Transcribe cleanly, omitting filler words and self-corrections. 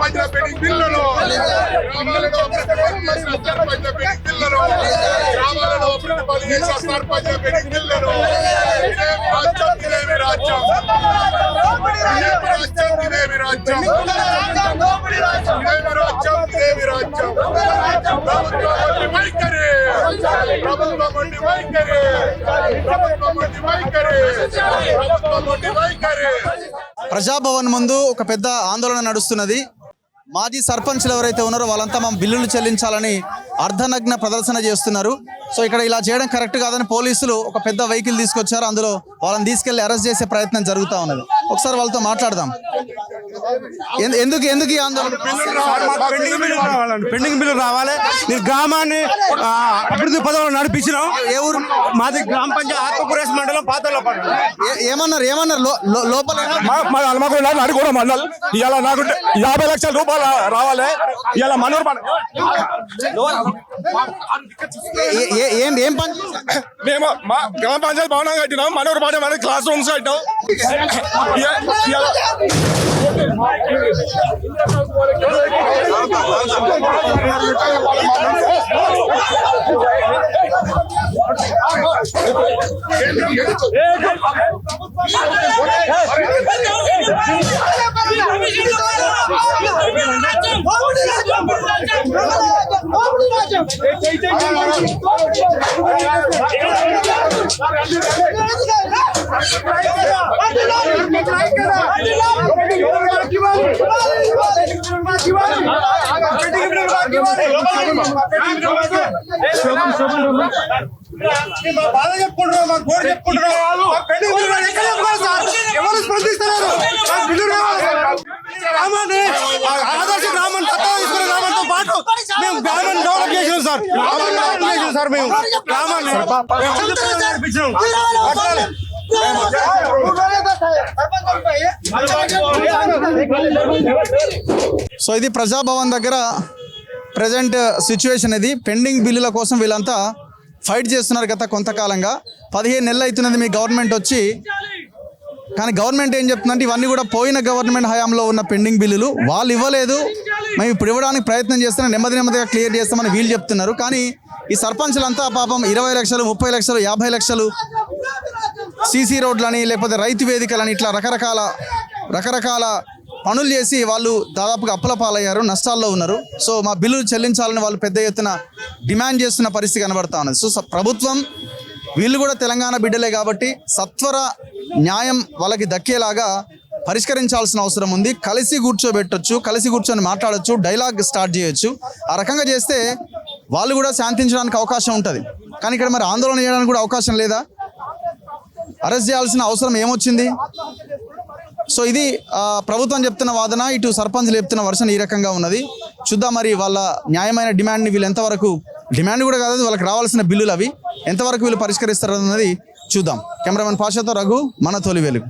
సర్పంచ్ల పెండింగ్ బిల్లులు, గ్రామాలలో అభివృద్ధి చేసిన సర్పంచ్ల పెండింగ్ బిల్లులు, గ్రామాలలో అభివృద్ధి చేసిన సర్పంచ్ల పెండింగ్ బిల్లులు. ఇదేమి రాజ్యం, ఇదేమి రాజ్యం, ఇదేమి రాజ్యం. ప్రభుత్వం వైఖరి, ప్రభుత్వం వైఖరి, ప్రభుత్వం వైఖరి, ప్రభుత్వం వైఖరి. ప్రజాభవన్ ముందు ఒక పెద్ద ఆందోళన నడుస్తున్నది. మాజీ సర్పంచ్లు ఎవరైతే ఉన్నారో వాళ్ళంతా మా బిల్లులు చెల్లించాలని అర్ధనగ్న ప్రదర్శన చేస్తున్నారు. సో ఇక్కడ ఇలా చేయడం కరెక్ట్ కాదని పోలీసులు ఒక పెద్ద వెహికల్ తీసుకొచ్చారు. అందులో వాళ్ళని తీసుకెళ్లి అరెస్ట్ చేసే ప్రయత్నం జరుగుతూ ఉన్నది. ఒకసారి వాళ్ళతో మాట్లాడదాం. ఎందుకు ఈ ఆందోళన? పెండింగ్ బిల్లు రావాలి. నేను గ్రామాన్ని అభివృద్ధి పదవులు నడిపించినాం. ఏ ఊరు? మాది గ్రామ పంచాయతీ ఆత్మపురేష్ మండలం పాతలో. ఏమన్నారు లోపల? కూడా మండల్ ఇవాళ నాకు 50 లక్షల రూపాయలు రావాలి. ఇవాళ మనూరు ఏం పని? మేము మా గ్రామ పంచాయతీ భవనం కట్టినాం. మనూరు పాట మన క్లాస్ రూమ్స్ కట్టాం. బాధ చెప్పుకుంటున్నాం, మా గోడు చెప్పుకుంటున్నాం. ఎవరు స్పందిస్తున్నారు? గ్రామాన్ని ఆదర్శ గ్రామం తీసుకున్న గ్రామంతో పాటు మేము గ్రామాన్ని డెవలప్ చేసినాం సార్. సార్ మేము గ్రామాన్ని నడిపించినాం. సో ఇది ప్రజాభవన్ దగ్గర ప్రజెంట్ సిచ్యువేషన్. ఇది పెండింగ్ బిల్లుల కోసం వీళ్ళంతా ఫైట్ చేస్తున్నారు గత కొంతకాలంగా. 15 నెలలు అవుతున్నది మీ గవర్నమెంట్ వచ్చి. కానీ గవర్నమెంట్ ఏం చెప్తుందంటే ఇవన్నీ కూడా పోయిన గవర్నమెంట్ హయాంలో ఉన్న పెండింగ్ బిల్లులు, వాళ్ళు ఇవ్వలేదు, మేము ఇప్పుడు ఇవ్వడానికి ప్రయత్నం చేస్తున్నాం, నెమ్మదిగా క్లియర్ చేస్తామని వీళ్ళు చెప్తున్నారు. కానీ ఈ సర్పంచులంతా పాపం 20 లక్షలు, 30 లక్షలు, 50 లక్షలు సీసీ రోడ్లని లేకపోతే రైతు వేదికలని ఇట్లా రకరకాల పనులు చేసి వాళ్ళు దాదాపుగా అప్పుల పాలయ్యారు, నష్టాల్లో ఉన్నారు. సో మా బిల్లులు చెల్లించాలని వాళ్ళు పెద్ద ఎత్తున డిమాండ్ చేస్తున్న పరిస్థితి కనబడతా ఉన్నది. సో ప్రభుత్వం వీళ్ళు కూడా తెలంగాణ బిడ్డలే కాబట్టి సత్వర న్యాయం వాళ్ళకి దక్కేలాగా పరిష్కరించాల్సిన అవసరం ఉంది. కలిసి కూర్చోబెట్టొచ్చు, కలిసి కూర్చొని మాట్లాడొచ్చు, డైలాగ్ స్టార్ట్ చేయొచ్చు. ఆ రకంగా చేస్తే వాళ్ళు కూడా శాంతించడానికి అవకాశం ఉంటుంది. కానీ ఇక్కడ మరి ఆందోళన చేయడానికి కూడా అవకాశం లేదా? అరెస్ట్ చేయాల్సిన అవసరం ఏమొచ్చింది? సో ఇది ప్రభుత్వం చెప్తున్న వాదన, ఇటు సర్పంచ్లు చెప్తున్న వర్షన్ ఈ రకంగా ఉన్నది. చూద్దాం మరి వాళ్ళ న్యాయమైన డిమాండ్ని వీళ్ళు ఎంతవరకు, డిమాండ్ కూడా కాదు వాళ్ళకి రావాల్సిన బిల్లులు అవి ఎంతవరకు వీళ్ళు పరిష్కరిస్తారు అన్నది చూద్దాం. కెమెరామెన్ పాషాతో రఘు, మన తొలి వెలుగు.